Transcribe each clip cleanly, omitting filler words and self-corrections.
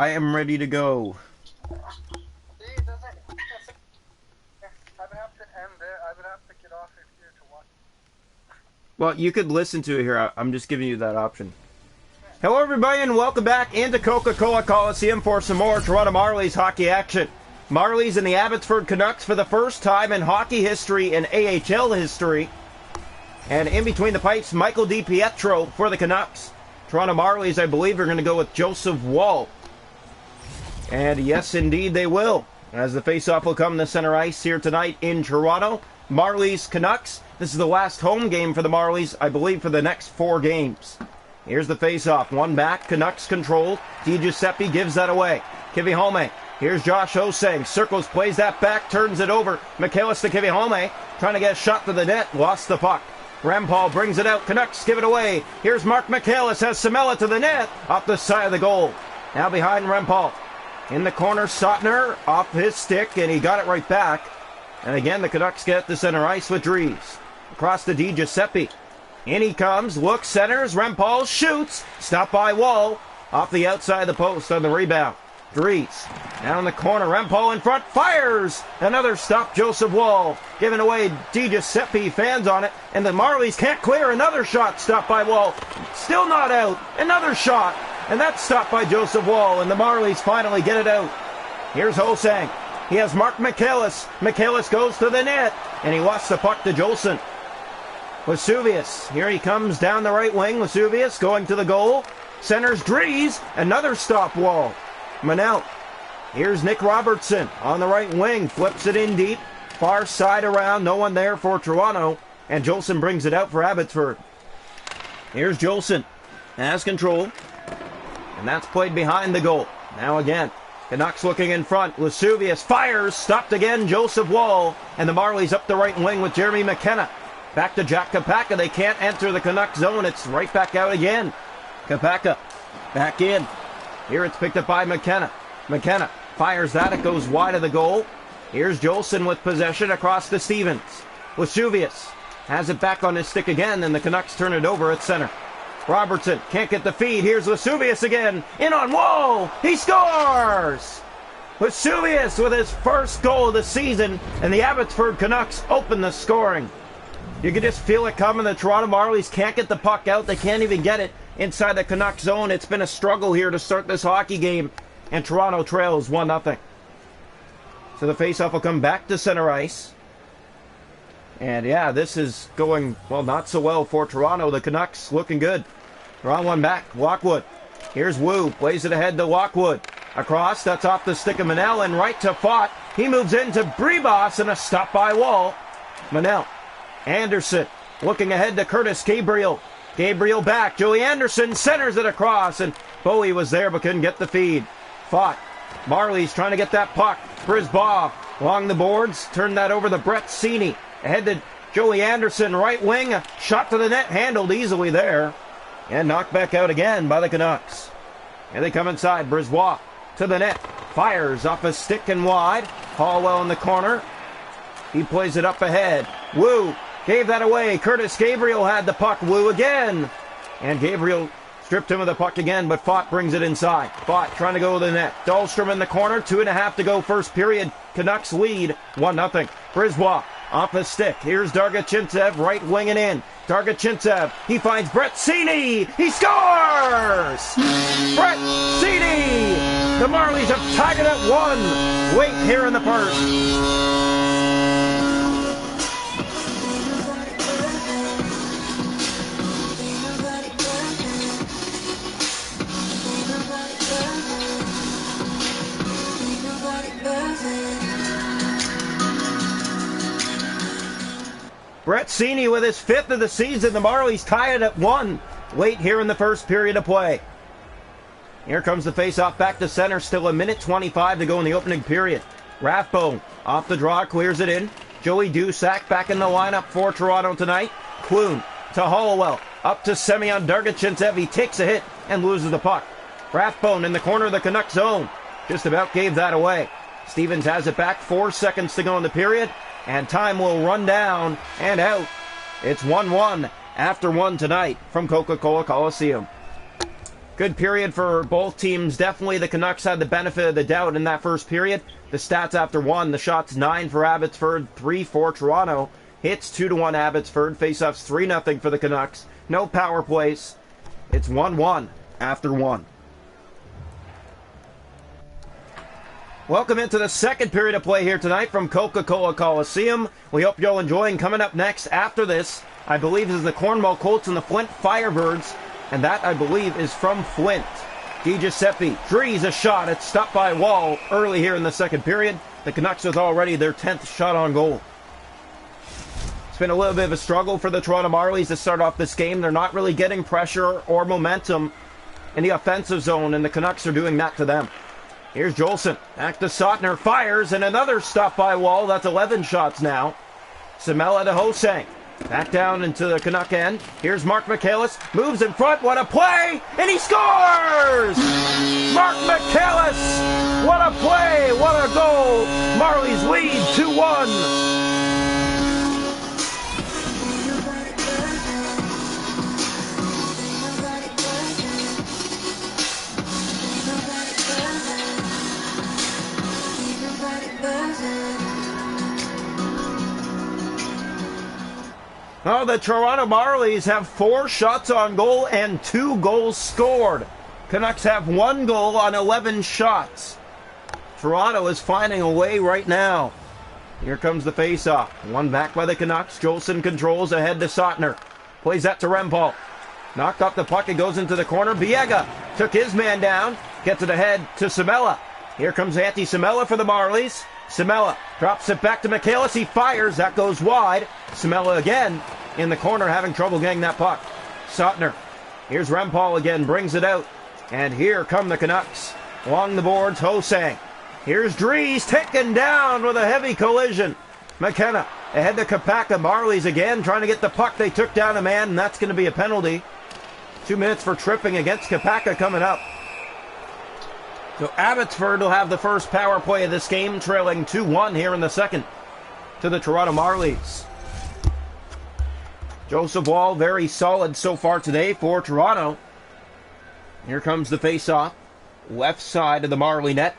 I am ready to go. See, it doesn't. I would have to end it. I would have to get off if you're to watch. Well, you could listen to it here. I'm just giving you that option. Hello, everybody, and welcome back into Coca-Cola Coliseum for some more Toronto Marlies hockey action. Marlies and the Abbotsford Canucks for the first time in hockey history and AHL history. And in between the pipes, Michael DiPietro for the Canucks. Toronto Marlies, I believe, are going to go with Joseph Woll. And yes, indeed, they will. As the face-off will come to center ice here tonight in Toronto. Marlies Canucks. This is the last home game for the Marlies, I believe, for the next 4 games. Here's the face-off. One back. Canucks controlled. Di Giuseppe gives that away. Kivihome. Here's Josh Osang. Circles, plays that back, turns it over. Michaelis to Kivihome. Trying to get a shot to the net. Lost the puck. Rempal brings it out. Canucks give it away. Here's Mark Michaelis. Has Samela to the net. Off the side of the goal. Now behind Rempal. In the corner, Sotner off his stick, and he got it right back. And again, the Canucks get the center ice with Dries. Across to Di Giuseppe. In he comes, looks, centers, Rempal shoots. Stopped by Woll. Off the outside of the post on the rebound. Dries. Down in the corner, Rempal in front, fires! Another stop, Joseph Woll. Giving away Di Giuseppe, fans on it. And the Marlies can't clear. Another shot stopped by Woll. Still not out. Another shot. And that's stopped by Joseph Woll, and the Marlies finally get it out. Here's Osang. He has Mark Michaelis. Michaelis goes to the net, and he lost the puck to Jolson. Vesuvius. Here he comes down the right wing. Vesuvius going to the goal. Centers Dries. Another stop Woll. Manel. Here's Nick Robertson on the right wing. Flips it in deep. Far side around. No one there for Toronto. And Jolson brings it out for Abbotsford. Here's Jolson. Has control. And that's played behind the goal. Now again, Canucks looking in front. Vesuvius fires, stopped again, Joseph Woll. And the Marlies up the right wing with Jeremy McKenna. Back to Jack Kapaka. They can't enter the Canucks zone. It's right back out again. Kapaka back in. Here it's picked up by McKenna. McKenna fires that. It goes wide of the goal. Here's Jolson with possession across to Stevens. Vesuvius has it back on his stick again, and the Canucks turn it over at center. Robertson can't get the feed. Here's Vesuvius again. In on Woll. He scores! Vesuvius with his first goal of the season, and the Abbotsford Canucks open the scoring. You can just feel it coming. The Toronto Marlies can't get the puck out. They can't even get it inside the Canucks zone. It's been a struggle here to start this hockey game, and Toronto trails 1-0. So the faceoff will come back to center ice. And yeah, this is going, well, not so well for Toronto. The Canucks looking good. Wrong one back. Lockwood. Here's Wu. Plays it ahead to Lockwood. Across. That's off the stick of Manel and right to Fott. He moves into Bribas and a stop by Woll. Manel. Anderson. Looking ahead to Curtis Gabriel. Gabriel back. Joey Anderson centers it across. And Bowie was there but couldn't get the feed. Fott. Marlies trying to get that puck. Brisbaugh. Along the boards. Turn that over to Brett Seney. Ahead to Joey Anderson, right wing, a shot to the net, handled easily there. And knocked back out again by the Canucks. Here they come inside, Brisbois to the net, fires off a stick and wide. Hallwell in the corner. He plays it up ahead. Wu gave that away. Curtis Gabriel had the puck. Wu again. And Gabriel stripped him of the puck again, but Fott brings it inside. Fott trying to go to the net. Dahlstrom in the corner, 2.5 to go first period. Canucks lead, 1-0. Brisbois. Off the stick. Here's Dargachintsev, right winging in. Dargachintsev, he finds Brett Seney. He scores! Brett Seney! The Marlies have tied it at 1. Late here in the first. Brett Seney with his 5th of the season. The Marlies tie it at 1. Late here in the first period of play. Here comes the face-off back to center. Still 1:25 to go in the opening period. Rathbone off the draw, clears it in. Joey Dusak back in the lineup for Toronto tonight. Clune to Hollowell. Up to Semyon Dargachintsev. He takes a hit and loses the puck. Rathbone in the corner of the Canucks zone. Just about gave that away. Stevens has it back. 4 seconds to go in the period. And time will run down and out. It's 1-1 after 1 tonight from Coca-Cola Coliseum. Good period for both teams. Definitely the Canucks had the benefit of the doubt in that first period. The stats after one, the shots 9 for Abbotsford, 3 for Toronto. Hits 2-1 Abbotsford. Faceoffs 3-0 for the Canucks. No power plays. It's 1-1 after one. Welcome into the second period of play here tonight from Coca-Cola Coliseum. We hope you'll enjoy. And coming up next after this, I believe, is the Cornwall Colts and the Flint Firebirds. And that, I believe, is from Flint. DiGiuseppe Drees a shot. It's stopped by Wall early here in the second period. The Canucks with already their 10th shot on goal. It's been a little bit of a struggle for the Toronto Marlies to start off this game. They're not really getting pressure or momentum in the offensive zone, and the Canucks are doing that to them. Here's Jolson. Back to Sautner. Fires, and another stop by Wall. That's 11 shots now. Samela to Hosang. Back down into the Canuck end. Here's Mark Michaelis. Moves in front. What a play! And he scores! Mark Michaelis! What a play! What a goal! Marlies lead 2-1. Oh, the Toronto Marlies have 4 shots on goal and 2 goals scored. Canucks have 1 goal on 11 shots. Toronto is finding a way right now. Here comes the face-off. One back by the Canucks. Jolson controls ahead to Sautner. Plays that to Rempal. Knocked off the puck. It goes into the corner. Biega took his man down. Gets it ahead to Samela. Here comes Antti Samela for the Marlies. Samela drops it back to Michaelis. He fires. That goes wide. Samela again in the corner having trouble getting that puck. Sautner. Here's Rempal again. Brings it out. And here come the Canucks. Along the boards, Hosang. Here's Drees taken down with a heavy collision. McKenna ahead to Kapaka. Marlies again trying to get the puck. They took down a man, and that's going to be a penalty. 2 minutes for tripping against Kapaka coming up. So Abbotsford will have the first power play of this game, trailing 2-1 here in the second to the Toronto Marlies. Joseph Wall, very solid so far today for Toronto. Here comes the face-off. Left side of the Marley net.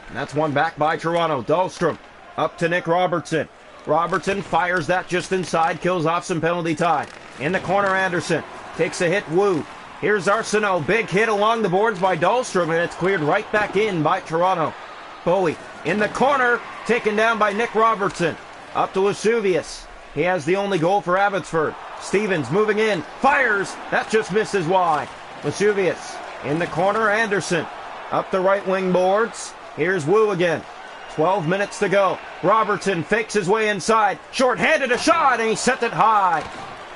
And that's one back by Toronto. Dahlstrom up to Nick Robertson. Robertson fires that just inside, kills off some penalty time. In the corner, Anderson takes a hit. Wu. Here's Arsenault. Big hit along the boards by Dahlstrom, and it's cleared right back in by Toronto. Bowie in the corner, taken down by Nick Robertson. Up to Vesuvius. He has the only goal for Abbotsford. Stevens moving in. Fires. That just misses wide. Vesuvius in the corner. Anderson up the right wing boards. Here's Wu again. 12 minutes to go. Robertson fakes his way inside. Short-handed a shot, and he sent it high.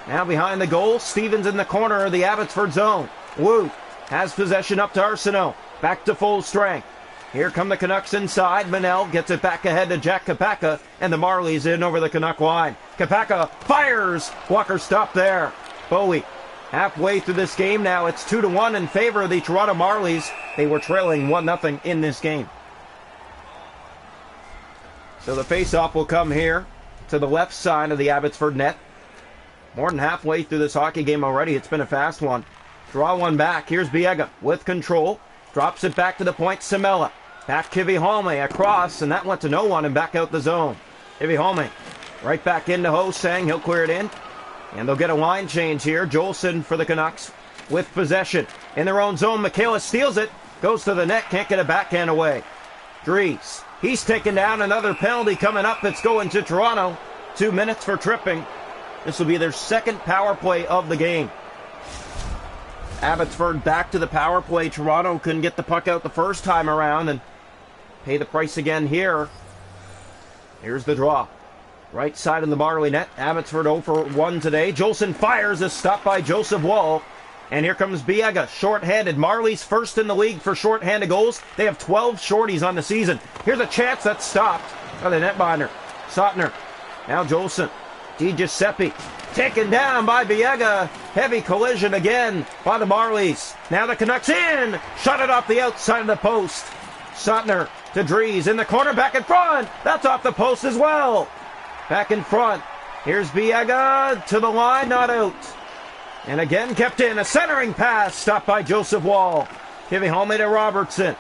Now behind the goal, Stevens in the corner of the Abbotsford zone. Wu has possession up to Arsenault. Back to full strength. Here come the Canucks inside. Manel gets it back ahead to Jack Kapaka, and the Marlies in over the Canuck line. Kapaka fires. Walker stopped there. Bowie halfway through this game now. It's 2-1 in favor of the Toronto Marlies. They were trailing 1-0 in this game. So the face-off will come here to the left side of the Abbotsford net. More than halfway through this hockey game already. It's been a fast one. Draw one back. Here's Biega with control. Drops it back to the point. Samela. Back Kivihalme across, and that went to no one and back out the zone. Kivihalme right back into Hosang. He'll clear it in. And they'll get a line change here. Jolson for the Canucks with possession. In their own zone, Michaelis steals it. Goes to the net. Can't get a backhand away. Drees. He's taken down. Another penalty coming up. It's going to Toronto. 2 minutes for tripping. This will be their second power play of the game. Abbotsford back to the power play. Toronto couldn't get the puck out the first time around and pay the price again here. Here's the draw. Right side of the Marley net. Abbotsford 0 for 1 today. Jolson fires. A stop by Joseph Wall. And here comes Biega, short-handed. Marlies first in the league for short-handed goals. They have 12 shorties on the season. Here's a chance that's stopped by the netminder. Sautner. Now Jolson. DiGiuseppe taken down by Biega. Heavy collision again by the Marlies. Now the Canucks in. Shot it off the outside of the post. Sautner to Drees in the corner, back in front. That's off the post as well. Back in front. Here's Biega to the line, not out. And again kept in. A centering pass stopped by Joseph Wall. Giving home to Robertson.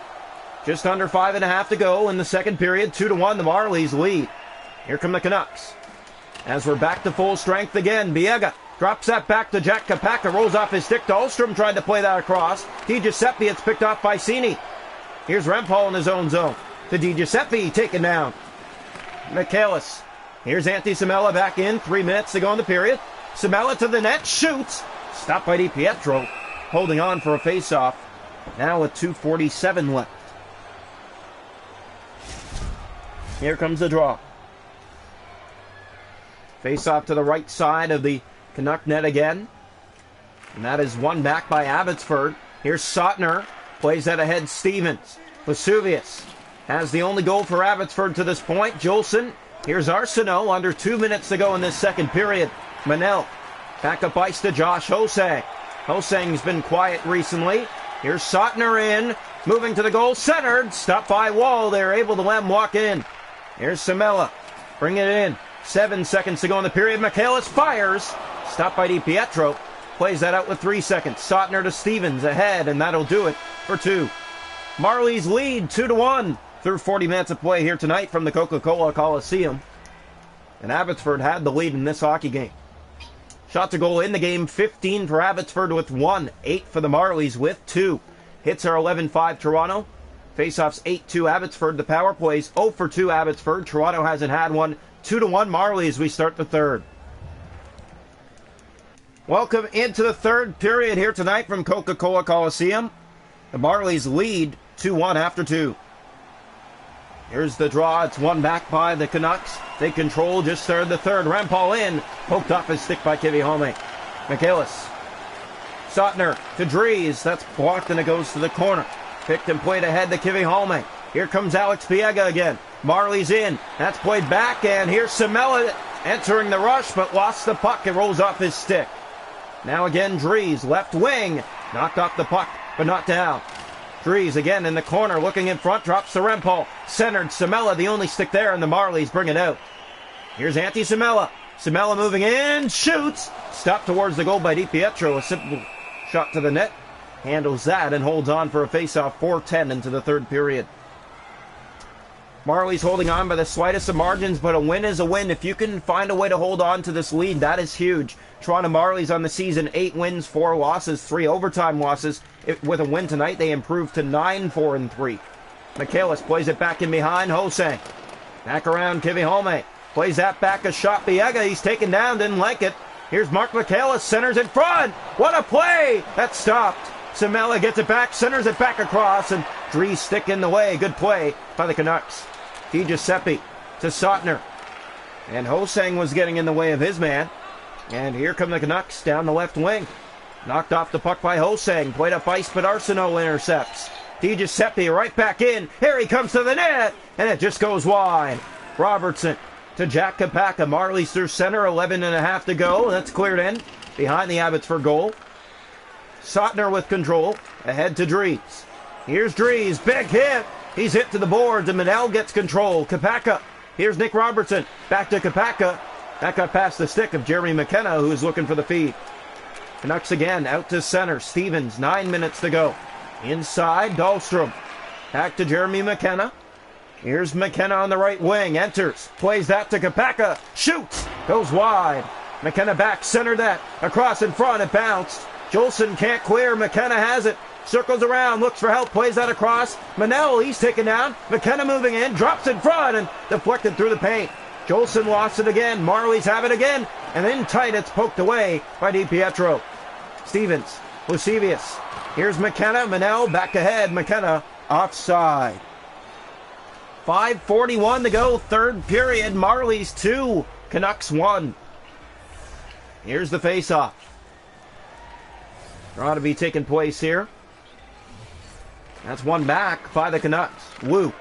Just under 5.5 to go in the second period. 2-1, the Marlies lead. Here come the Canucks. As we're back to full strength again, Biega drops that back to Jack Kapaka. Rolls off his stick. Dahlstrom tried to play that across. Di Giuseppe, it's picked off by Cini. Here's Rempal in his own zone. To Di Giuseppe, taken down. Michaelis. Here's Antti Samela back in. 3 minutes to go in the period. Samela to the net. Shoots. Stopped by Di Pietro. Holding on for a face-off. Now with 2:47 left. Here comes the draw. Face-off to the right side of the Canuck net again. And that is won back by Abbotsford. Here's Sautner. Plays that ahead. Stevens. Vesuvius has the only goal for Abbotsford to this point. Jolson. Here's Arsenault. Under 2 minutes to go in this second period. Manel. Back up ice to Josh Hosang. Hosang's been quiet recently. Here's Sautner in. Moving to the goal. Centered. Stopped by Wall. They're able to let him walk in. Here's Samela. Bring it in. 7 seconds to go in the period. Michaelis fires. Stopped by Di Pietro. Plays that out with 3 seconds. Sautner to Stevens ahead, and that'll do it for 2. Marlies lead 2-1 through 40 minutes of play here tonight from the Coca-Cola Coliseum. And Abbotsford had the lead in this hockey game. Shots to goal in the game, 15 for Abbotsford with 1. 8 for the Marlies with 2. Hits are 11-5 Toronto. Faceoffs 8-2 Abbotsford. The power plays 0 for 2 Abbotsford. Toronto hasn't had one. 2-1 Marlies. We start the third. Welcome into the third period here tonight from Coca-Cola Coliseum. The Marlies lead 2-1 after 2. Here's the draw. It's won back by the Canucks. They control, just started the third. Rempal in. Poked off his stick by Kivihome. Michaelis. Sautner to Dries. That's blocked and it goes to the corner. Picked and played ahead to Kivihome. Here comes Alex Biega again. Marlies in. That's played back, and here's Samela entering the rush, but lost the puck. It rolls off his stick. Now again, Dries, left wing. Knocked off the puck, but not down. Dries again in the corner, looking in front, drops to Rempal. Centered, Samela, the only stick there, and the Marlies bring it out. Here's Antti Samela. Samela moving in, shoots. Stopped towards the goal by Di Pietro. A simple shot to the net. Handles that and holds on for a face-off. 4:10 into the third period. Marlies holding on by the slightest of margins, but a win is a win. If you can find a way to hold on to this lead, that is huge. Toronto Marlies on the season, 8 wins, 4 losses, 3 overtime losses. With a win tonight, they improved to 9-4-3. Michaelis plays it back in behind. Hosang. Back around Kivihome. Plays that back, a shot. Biega, he's taken down, didn't like it. Here's Mark Michaelis, centers in front. What a play! That stopped. Samela gets it back, centers it back across, and Dries stick in the way. Good play by the Canucks. Di Giuseppe to Sautner. And Hosang was getting in the way of his man. And here come the Canucks down the left wing. Knocked off the puck by Hosang. Played up ice, but Arsenault intercepts. Di Giuseppe right back in. Here he comes to the net. And it just goes wide. Robertson to Jack Kapaka. Marlies through center. 11.5 to go. That's cleared in. Behind the Abbotsford goal. Sautner with control. Ahead to Dries. Here's Dries. Big hit. He's hit to the boards, and Manel gets control. Kapaka. Here's Nick Robertson. Back to Kapaka. That got past the stick of Jeremy McKenna, who is looking for the feed. Canucks again, out to center. Stevens, 9 minutes to go. Inside, Dahlstrom. Back to Jeremy McKenna. Here's McKenna on the right wing. Enters. Plays that to Kapaka. Shoots. Goes wide. McKenna back, center that. Across in front, it bounced. Jolson can't clear. McKenna has it. Circles around, looks for help, plays that across. Manel, he's taken down. McKenna moving in, drops in front, and deflected through the paint. Jolson lost it again. Marlies have it again. And in tight, it's poked away by Di Pietro. Stevens, Vesuvius. Here's McKenna. Manel back ahead. McKenna offside. 5:41 to go. Third period. Marlies 2. Canucks 1. Here's the face-off. Draw to be taking place here. That's one back by the Canucks. Wu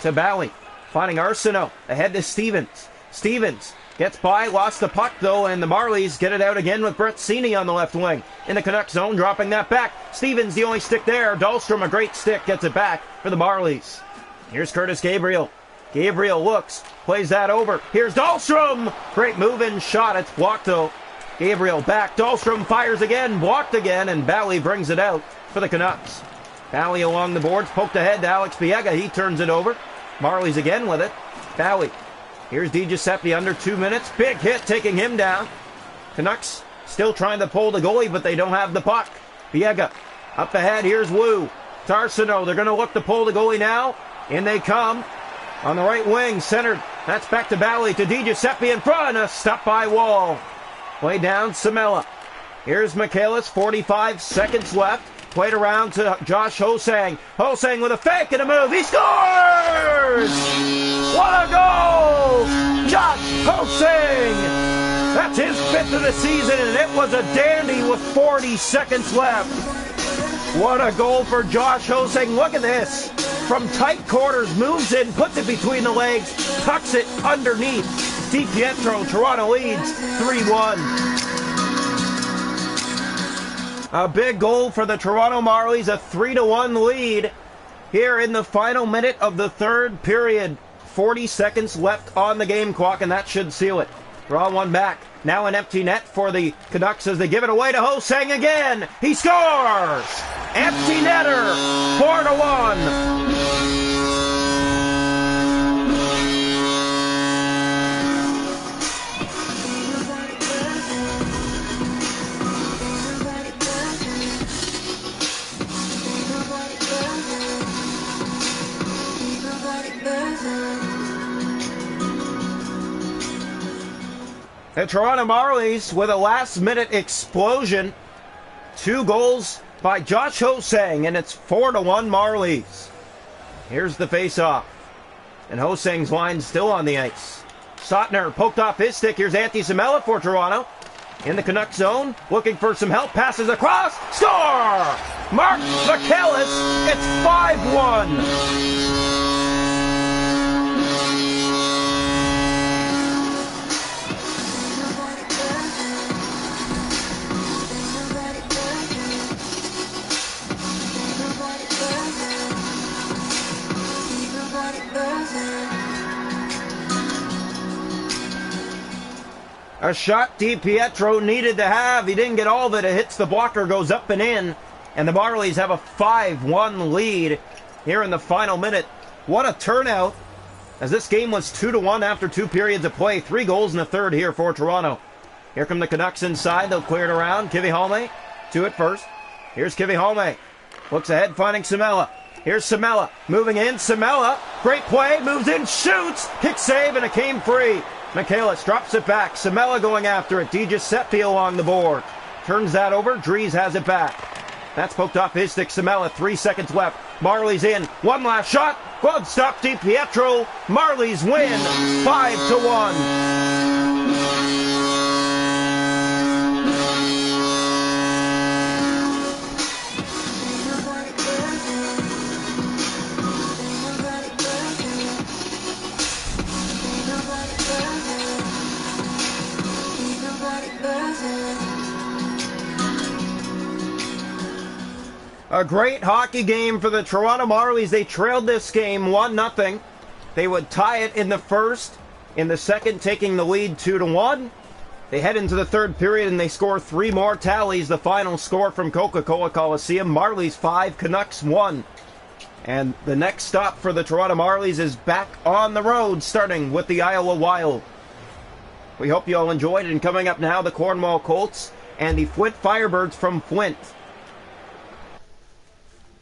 to Bowie. Finding Arsenault. Ahead to Stevens. Stevens gets by. Lost the puck, though, and the Marlies get it out again with Brett Cini on the left wing. In the Canucks zone, dropping that back. Stevens, the only stick there. Dahlstrom, a great stick, gets it back for the Marlies. Here's Curtis Gabriel. Gabriel looks. Plays that over. Here's Dahlstrom. Great move and shot. It's blocked, though. Gabriel back. Dahlstrom fires again. Blocked again. And Bally brings it out for the Canucks. Bally along the boards. Poked ahead to Alex Biega. He turns it over. Marlies again with it. Bally. Here's DiGiuseppe under 2 minutes. Big hit taking him down. Canucks still trying to pull the goalie, but they don't have the puck. Biega up ahead. Here's Wu. Tarsino. They're going to look to pull the goalie now. In they come. On the right wing. Centered. That's back to Bally. To DiGiuseppe in front. A stop by Wall. Play down Samela. Here's Michaelis. 45 seconds left. Played around to Josh Hosang. Hosang with a fake and a move. He scores! What a goal! Josh Hosang! That's his 5th of the season, and it was a dandy with 40 seconds left. What a goal for Josh Hosang. Look at this. From tight quarters, moves in, puts it between the legs, tucks it underneath. DiPietro, Toronto leads 3-1. A big goal for the Toronto Marlies, a 3-1 lead here in the final minute of the third period. 40 seconds left on the game clock, and that should seal it. Draw one back. Now an empty net for the Canucks as they give it away to Hosang again. He scores! Empty netter, 4-1. The Toronto Marlies with a last-minute explosion. 2 goals by Josh Hosang, and it's 4-1 Marlies. Here's the face-off. And Hosang's line still on the ice. Sotner poked off his stick. Here's Antti Samela for Toronto. In the Canucks zone, looking for some help. Passes across. Score! Mark Michaelis. It's 5-1. A shot DiPietro needed to have. He didn't get all of it. It hits the blocker, goes up and in. And the Marlies have a 5-1 lead here in the final minute. What a turnout, as this game was 2-1 after 2 periods of play. 3 goals in the third here for Toronto. Here come the Canucks inside. They'll clear it around. Kivihalme to it first. Here's Kivihalme. Looks ahead, finding Samela. Here's Samela. Moving in. Samela. Great play. Moves in. Shoots. Kick save, and it came free. Michaelis drops it back. Samela going after it. DiGiuseppe along the board. Turns that over. Dries has it back. That's poked off his stick. Samela. 3 seconds left. Marlies in. One last shot. Glove stop. DiPietro. Marlies win. 5-1. A great hockey game for the Toronto Marlies. They trailed this game 1-0. They would tie it in the first. In the second, taking the lead 2-1. They head into the third period and they score 3 more tallies. The final score from Coca-Cola Coliseum. Marlies 5, Canucks 1. And the next stop for the Toronto Marlies is back on the road, starting with the Iowa Wild. We hope you all enjoyed it. And coming up now, the Cornwall Colts and the Flint Firebirds from Flint.